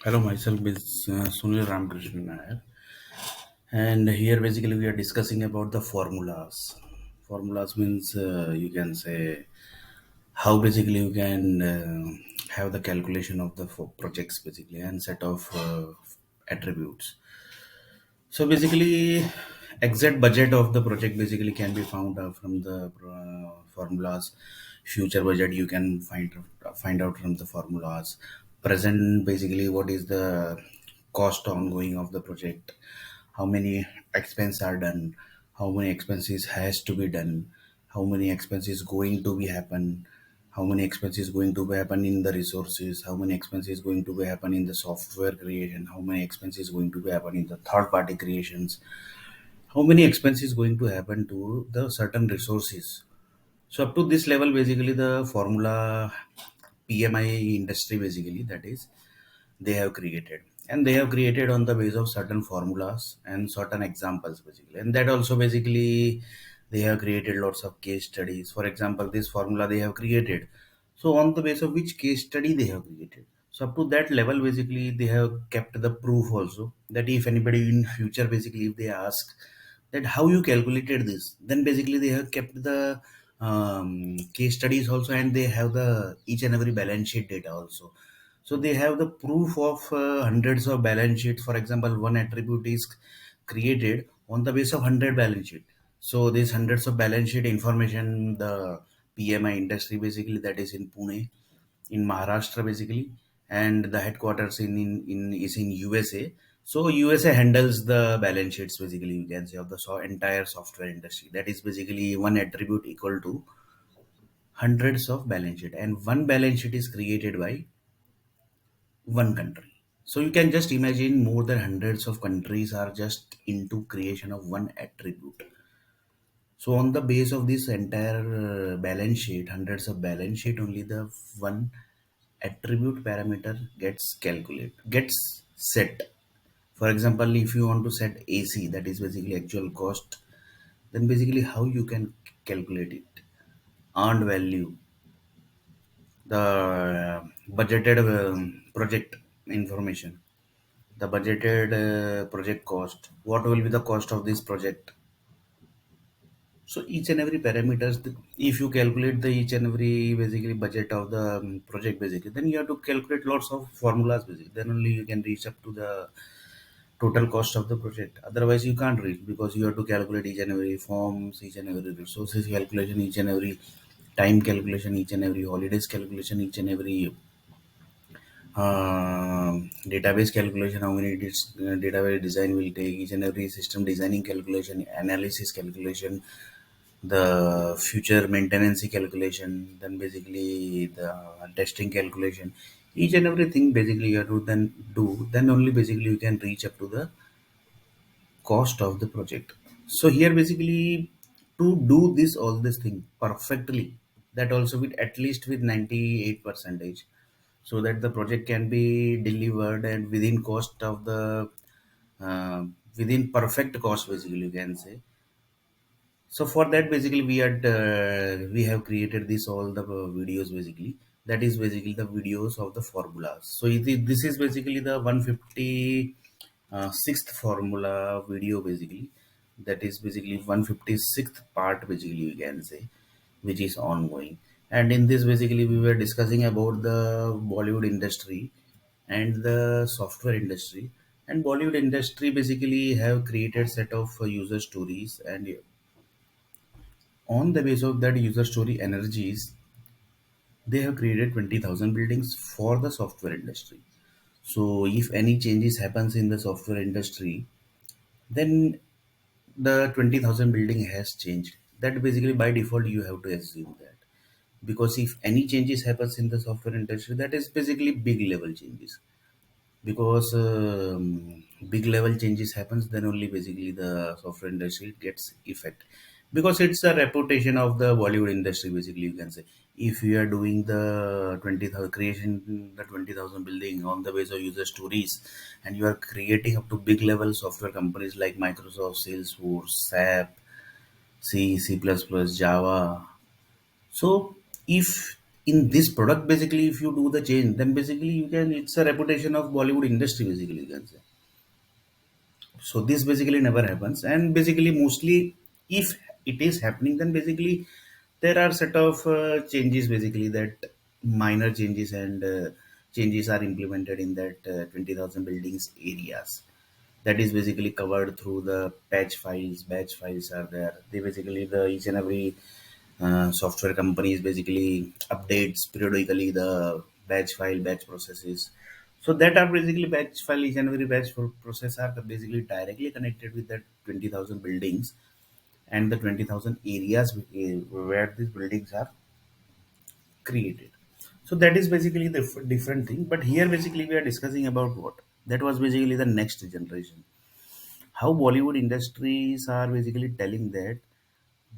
Hello, myself is Sunil Ramakrishnan Nair, and here basically we are discussing about the formulas. Formulas means you can say how basically you can have the calculation of the projects basically and set of attributes. So basically, exact budget of the project basically can be found out from the formulas. Future budget you can find out from the formulas. Present basically what is the cost ongoing of the project, how many expense are done, how many expenses has to be done, how many expenses going to be happen, how many expenses going to be happen in the resources, how many expenses going to be happen in the software creation, how many expenses going to be happen in the third party creations, how many expenses going to happen to the certain resources. So up to this level basically the formula PMI industry basically that is they have created, and they have created on the base of certain formulas and certain examples basically, and that also basically they have created lots of case studies. For example, this formula they have created, so on the base of which case study they have created, so up to that level basically they have kept the proof also, that if anybody in future basically if they ask that how you calculated this, then basically they have kept the case studies also, and they have the each and every balance sheet data also. So they have the proof of hundreds of balance sheets. For example, one attribute is created on the base of 100 balance sheet. So these hundreds of balance sheet information, the PMI industry basically that is in Pune, in Maharashtra basically, and the headquarters in is in USA. So USA handles the balance sheets basically, you can say, of the entire software industry. That is basically one attribute equal to hundreds of balance sheet, and one balance sheet is created by one country. So you can just imagine more than hundreds of countries are just into creation of one attribute. So on the base of this entire balance sheet, hundreds of balance sheet, only the one attribute parameter gets set. For example, if you want to set AC, that is basically actual cost, then basically how you can calculate it? Earned value, the budgeted project information, the budgeted project cost, what will be the cost of this project. So each and every parameters, if you calculate the each and every basically budget of the project basically, then you have to calculate lots of formulas basically, then only you can reach up to the total cost of the project. Otherwise you can't reach, because you have to calculate each and every forms, each and every resources calculation, each and every time calculation, each and every holidays calculation, each and every database calculation, how many database design will take, each and every system designing calculation, analysis calculation, the future maintenance calculation, then basically the testing calculation, each and everything basically you have to then do, then only basically you can reach up to the cost of the project. So here basically to do this all this thing perfectly, that also with at least with 98 percentage, so that the project can be delivered and within cost of the uh, within perfect cost basically, you can say. So for that basically we have created this all the videos basically, that is basically the videos of the formulas. So this is basically the 150 sixth formula video basically, that is basically 156th part basically, you can say, which is ongoing. And in this basically we were discussing about the Bollywood industry and the software industry. And Bollywood industry basically have created set of user stories, and on the base of that user story energies, they have created 20,000 buildings for the software industry. So if any changes happens in the software industry, then the 20,000 building has changed. That basically by default you have to assume that, because if any changes happens in the software industry, that is basically big level changes, because big level changes happens, then only basically the software industry gets effect, because it's the reputation of the Bollywood industry basically, you can say. If you are doing the 20,000 creation, the 20,000 building on the base of user stories, and you are creating up to big level software companies like Microsoft, Salesforce, SAP, C++, Java. So if in this product, basically if you do the change, then basically you can, it's a reputation of Bollywood industry, basically you can say. So this basically never happens, and basically mostly if it is happening, then basically there are set of changes, basically that minor changes, and changes are implemented in that 20,000 buildings areas. That is basically covered through the patch files. Batch files are there. They basically, the each and every software companies basically updates periodically the batch file, batch processes. So that are basically batch file, each and every batch process are basically directly connected with that 20,000 buildings and the 20,000 areas where these buildings are created. So that is basically the different thing. But here basically we are discussing about what? That was basically the next generation. How Bollywood industries are basically telling that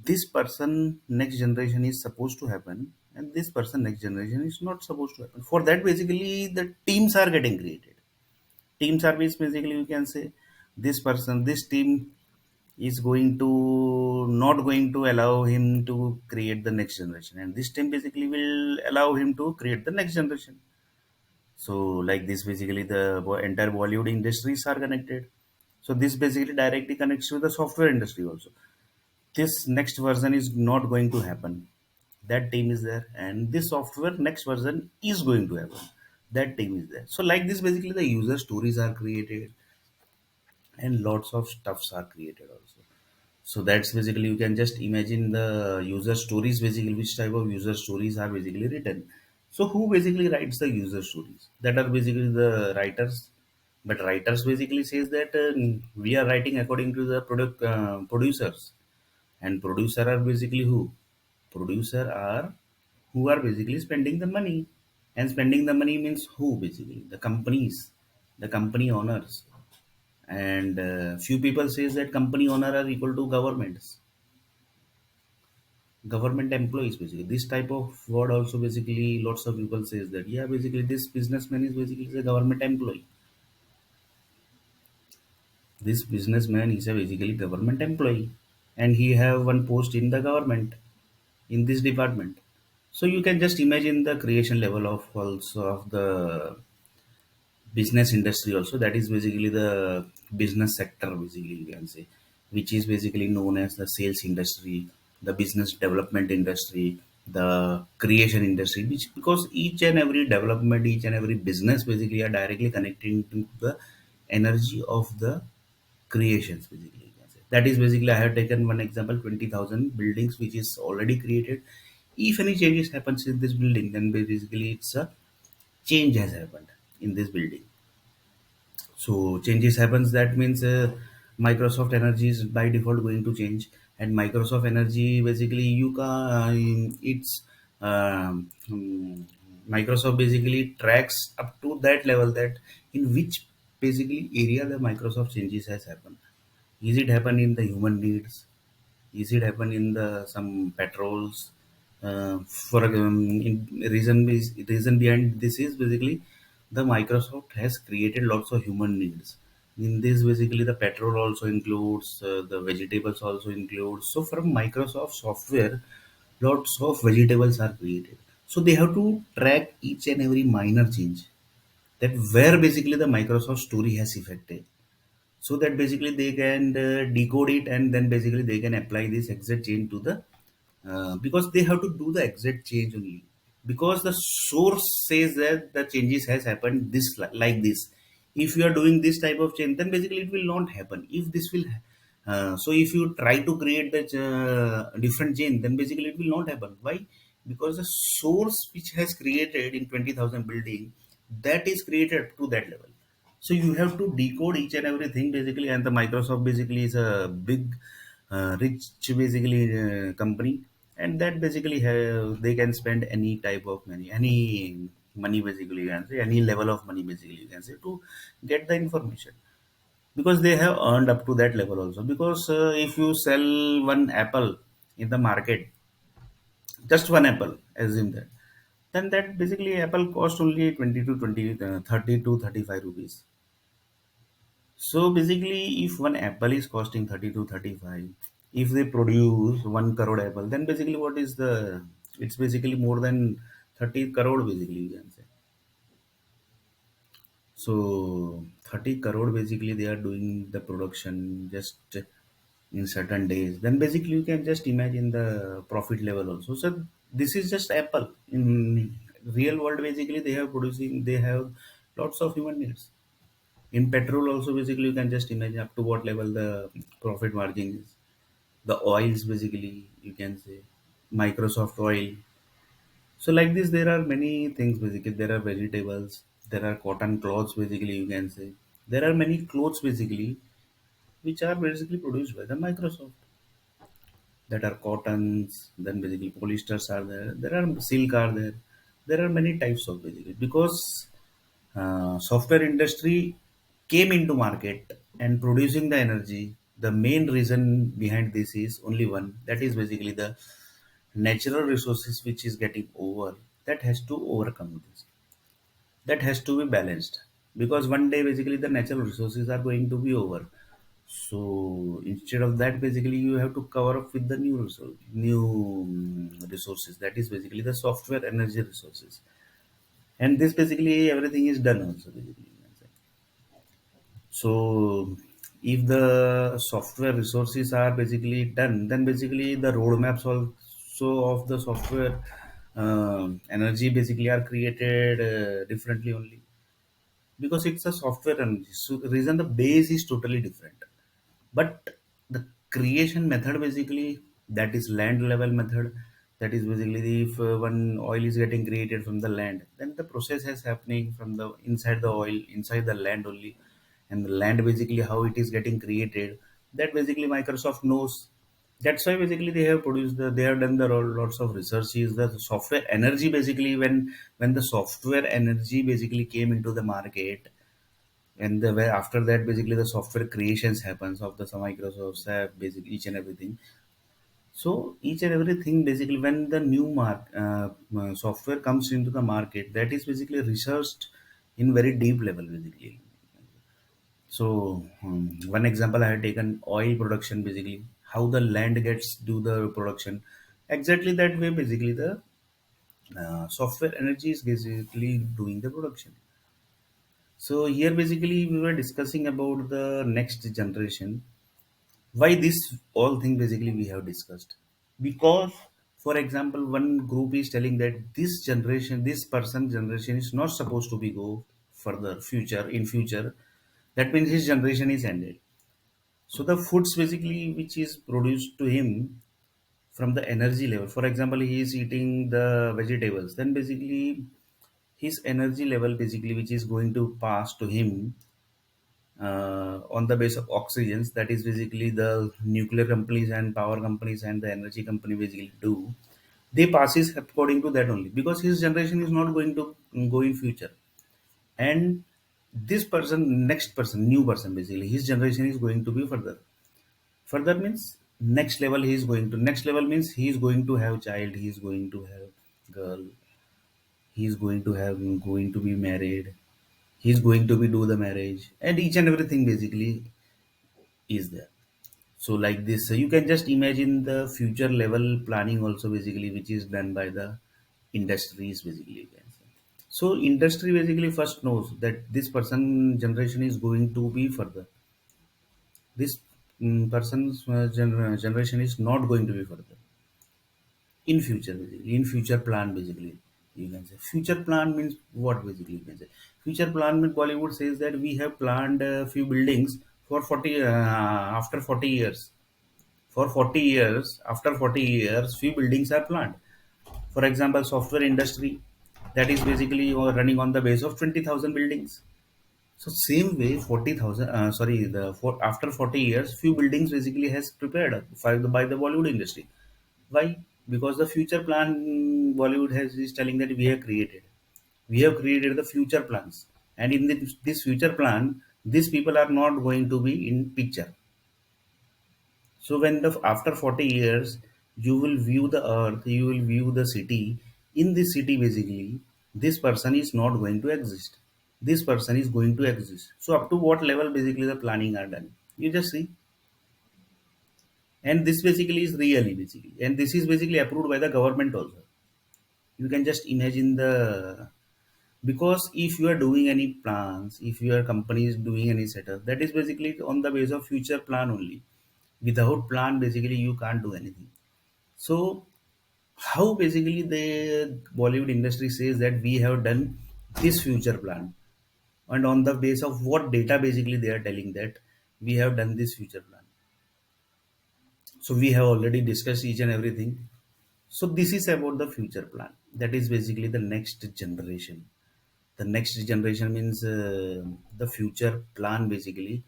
this person next generation is supposed to happen, and this person next generation is not supposed to happen. For that basically the teams are getting created. Team service, basically you can say, this person, this team is going to not going to allow him to create the next generation, and this team basically will allow him to create the next generation. So like this basically the entire Bollywood industries are connected. So this basically directly connects to the software industry also. This next version is not going to happen, that team is there, and this software next version is going to happen, that team is there. So like this basically the user stories are created, and lots of stuffs are created also. So that's basically, you can just imagine the user stories, basically which type of user stories are basically written. So who basically writes the user stories? That are basically the writers. But writers basically says that we are writing according to the product producers. And producer are basically who? Producer are who are basically spending the money. And spending the money means who, basically? The companies, the company owners. And few people says that company owner are equal to governments, government employees, basically. This type of word also basically lots of people says that, yeah, basically this businessman is basically a government employee. This businessman is a basically government employee, and he have one post in the government, in this department. So you can just imagine the creation level of also of the business industry also. That is basically the business sector, basically you can say, which is basically known as the sales industry, the business development industry, the creation industry, which because each and every development, each and every business basically are directly connecting to the energy of the creations, basically you can say. That is basically, I have taken one example, 20,000 buildings which is already created. If any changes happens in this building, then basically it's a change has happened in this building. So changes happens, that means Microsoft Energy is by default going to change. And Microsoft Energy basically you can it's Microsoft basically tracks up to that level, that in which basically area the Microsoft changes has happened. Is it happen in the human needs? Is it happen in the some patrols? For reason behind this is basically the Microsoft has created lots of human needs. In this, basically the petrol also includes, the vegetables also includes. So from Microsoft software, lots of vegetables are created. So they have to track each and every minor change, that where basically the Microsoft story has affected, so that basically they can decode it, and then basically they can apply this exact change to the because they have to do the exact change only, because the source says that the changes has happened this like this. If you are doing this type of change, then basically it will not happen. If this will so if you try to create the different change, then basically it will not happen. Why? Because the source which has created in 20,000 building, that is created to that level. So you have to decode each and everything, basically. And the Microsoft basically is a big rich basically company, and that basically have, they can spend any type of money, any money, basically you can say, any level of money, basically you can say, to get the information, because they have earned up to that level also. Because if you sell one apple in the market, just one apple, assume that, then that basically apple cost only 20 to 20 30 to 35 rupees. So basically, if one apple is costing 30 to 35, if they produce 1 crore apple, then basically what is the, it's basically more than 30 crore basically you can say. So 30 crore basically they are doing the production just in certain days. Then basically you can just imagine the profit level also. So this is just Apple. In real world basically they have lots of human needs. In petrol also basically you can just imagine up to what level the profit margin is. The oils basically you can say Microsoft oil. So like this, there are many things basically. There are vegetables, there are cotton cloths basically you can say. There are many clothes basically which are basically produced by the Microsoft. That are cottons, then basically polyesters are there. There are silk are there. There are many types of basically because software industry came into market and producing the energy. The main reason behind this is only one. That is basically the natural resources which is getting over. That has to overcome this, that has to be balanced because one day basically the natural resources are going to be over. So instead of that basically you have to cover up with the new resources, that is basically the software energy resources. And this basically everything is done also basically you can say. So if the software resources are basically done, then basically the roadmaps also of the software energy basically are created differently only because it's a software energy. So the reason the base is totally different, but the creation method basically, that is land level method. That is basically the, if one oil is getting created from the land, then the process is happening from the inside the oil, inside the land only. And the land basically how it is getting created, that basically Microsoft knows. That's why basically they have produced they have done the lots of researches. The software energy basically, when the software energy basically came into the market, and the way after that basically the software creations happens of the some Microsoft app, basically each and everything. So each and everything basically when the new software comes into the market, that is basically researched in very deep level basically. So one example I had taken oil production basically, how the land gets do the production, exactly that way basically the software energy is basically doing the production. So here basically we were discussing about the next generation. Why this all thing basically we have discussed? Because for example, one group is telling that this generation, this person generation is not supposed to be go further future in future. That means his generation is ended. So the foods basically which is produced to him from the energy level. For example, he is eating the vegetables. Then basically his energy level basically which is going to pass to him on the base of oxygens, that is basically the nuclear companies and power companies and the energy company basically do, they passes according to that only because his generation is not going to go in future. And this person, next person, new person, basically his generation is going to be further. Further means next level, he is going to next level means he is going to have child, he is going to have girl, he is going to have going to be married, he is going to be do the marriage, and each and everything basically is there. So like this, you can just imagine the future level planning also basically, which is done by the industries basically. You can say. So industry basically first knows that this person generation is going to be further. This person's generation is not going to be further in future basically. In future plan basically, you can say. Future plan means what basically you can say. Future plan means Bollywood says that we have planned a few buildings for 40 after 40 years. For 40 years, after 40 years, few buildings are planned. For example, software industry, that is basically running on the base of 20,000 buildings. So same way, 40,000, after 40 years, few buildings basically has prepared by the Bollywood industry. Why? Because the future plan Bollywood has is telling that we have created. We have created the future plans. And in this future plan, these people are not going to be in picture. So when the after 40 years, you will view the earth, you will view the city. In this city, basically, this person is not going to exist. This person is going to exist. So up to what level basically the planning are done? You just see. And this basically is really basically. And this is basically approved by the government also. You can just imagine the, because if you are doing any plans, if your company is doing any setup, that is basically on the base of future plan only. Without plan, basically you can't do anything. So how basically the Bollywood industry says that we have done this future plan, and on the base of what data basically they are telling that we have done this future plan. So we have already discussed each and everything. So this is about the future plan, that is basically the next generation. The next generation means the future plan basically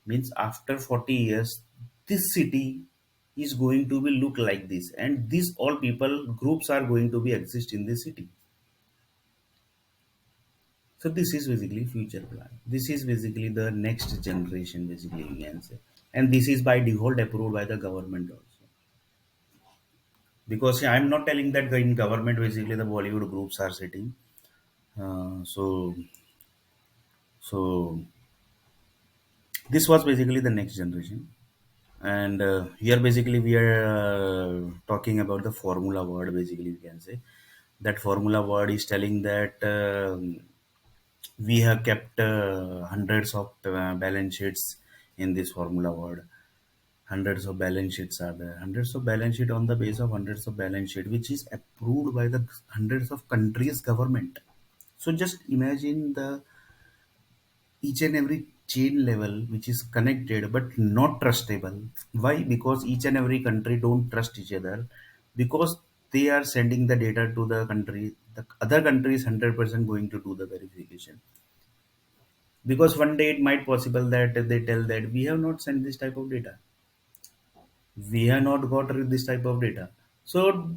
means after 40 years this city is going to be look like this, and these all people groups are going to be exist in this city. So this is basically future plan. This is basically the next generation basically you can say, and this is by default approved by the government also. Because I'm not telling that in government basically the Bollywood groups are sitting. So this was basically the next generation, and here basically we are talking about the formula word. Basically, we can say that formula word is telling that we have kept hundreds of balance sheets in this formula word. Hundreds of balance sheets are there. Hundreds of balance sheet on the base of hundreds of balance sheet, which is approved by the hundreds of countries government. So just imagine the each and every chain level which is connected but not trustable. Why? Because each and every country don't trust each other, because they are sending the data to the country, the other country is 100% going to do the verification. Because one day it might possible that they tell that we have not sent this type of data, we have not got this type of data. So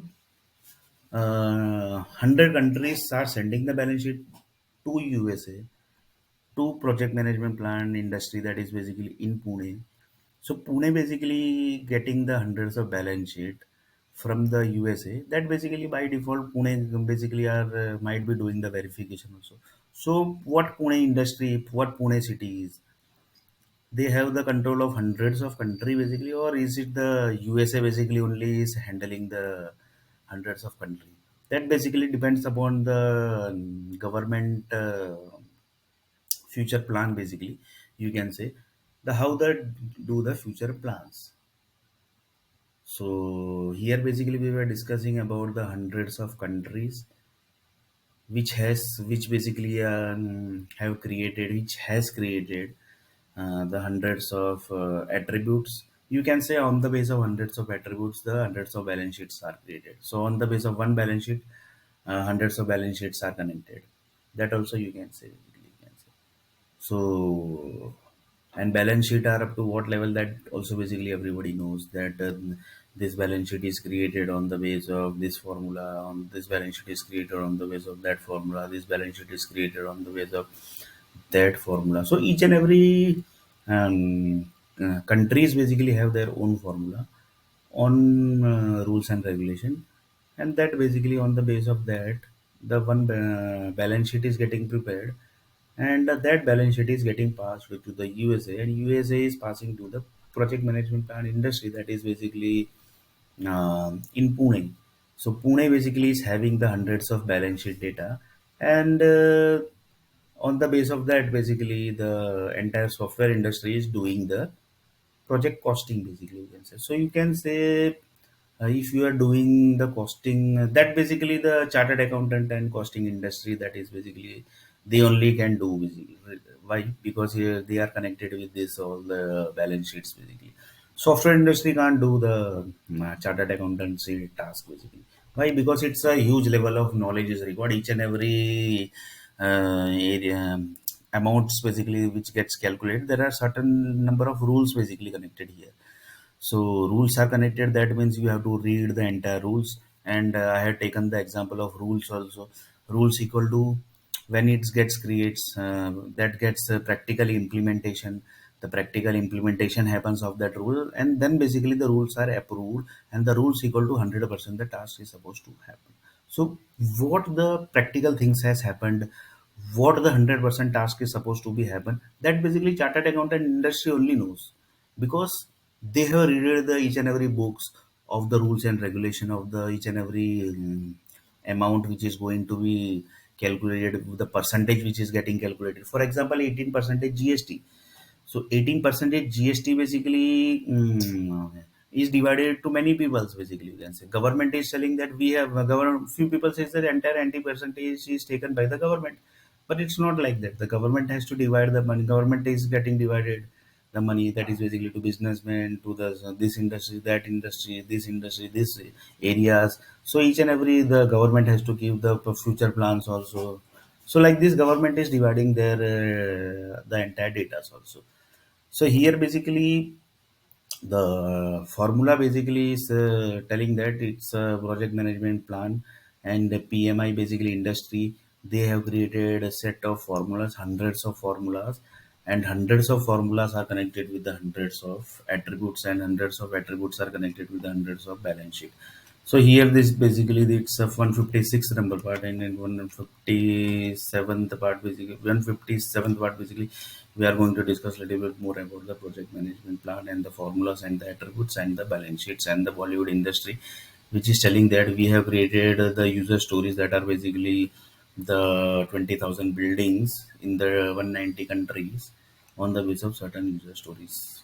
100 countries are sending the balance sheet to USA, to project management plan industry that is basically in Pune. So Pune basically getting the hundreds of balance sheet from the USA. That basically by default Pune basically are might be doing the verification also. So what Pune industry, what Pune city is, they have the control of hundreds of country basically, or is it the USA basically only is handling the hundreds of country? That basically depends upon the government future plan basically, you can say the how they do the future plans. So here basically we were discussing about the hundreds of countries which basically have created, which has created the hundreds of attributes. You can say on the base of hundreds of attributes the hundreds of balance sheets are created. So on the base of one balance sheet hundreds of balance sheets are connected. That also you can say, basically you can say. So, and balance sheet are up to what level, that also basically everybody knows that this balance sheet is created on the base of this formula, on this balance sheet is created on the base of that formula, this balance sheet is created on the base of that formula. So each and every countries basically have their own formula on rules and regulation, and that basically on the base of that the one balance sheet is getting prepared, and that balance sheet is getting passed to the USA, and USA is passing to the project management plan industry that is basically in Pune. So Pune basically is having the hundreds of balance sheet data, and on the base of that, basically the entire software industry is doing the project costing. Basically, you can say. So you can say if you are doing the costing, that basically the chartered accountant and costing industry, that is basically they only can do basically. Why? Because they are connected with this all the balance sheets basically. Software industry can't do the chartered accountancy task basically. Why? Because it's a huge level of knowledge is required. Each and every area amounts basically which gets calculated. There are certain number of rules basically connected here. So rules are connected. That means you have to read the entire rules. And I have taken the example of rules also. Rules equal to when it gets creates that gets practical implementation. The practical implementation happens of that rule, and then basically the rules are approved, and the rules equal to 100% the task is supposed to happen. So what the practical things has happened, what the 100% task is supposed to be happen, that basically chartered accountant industry only knows, because they have read the each and every books of the rules and regulation of the each and every amount which is going to be calculated, the percentage which is getting calculated. For example, 18% GST. So 18% GST basically is divided to many peoples. Basically, you can say government is telling that we have government. Few people says that entire 90 percentage is taken by the government, but it's not like that. The government has to divide the money. Government is getting divided the money that is basically to businessmen, to the this industry, that industry, this areas. So each and every the government has to give the future plans also. So like this, government is dividing their the entire data also. So here basically the formula basically is telling that it's a project management plan, and the PMI basically industry, they have created a set of formulas, hundreds of formulas, and hundreds of formulas are connected with the hundreds of attributes, and hundreds of attributes are connected with the hundreds of balance sheet. So here this basically it's a 156th number part, and in 157th part basically 157th part basically we are going to discuss a little bit more about the project management plan and the formulas and the attributes and the balance sheets and the Bollywood industry, which is telling that we have created the user stories that are basically the 20,000 buildings in the 190 countries on the basis of certain user stories.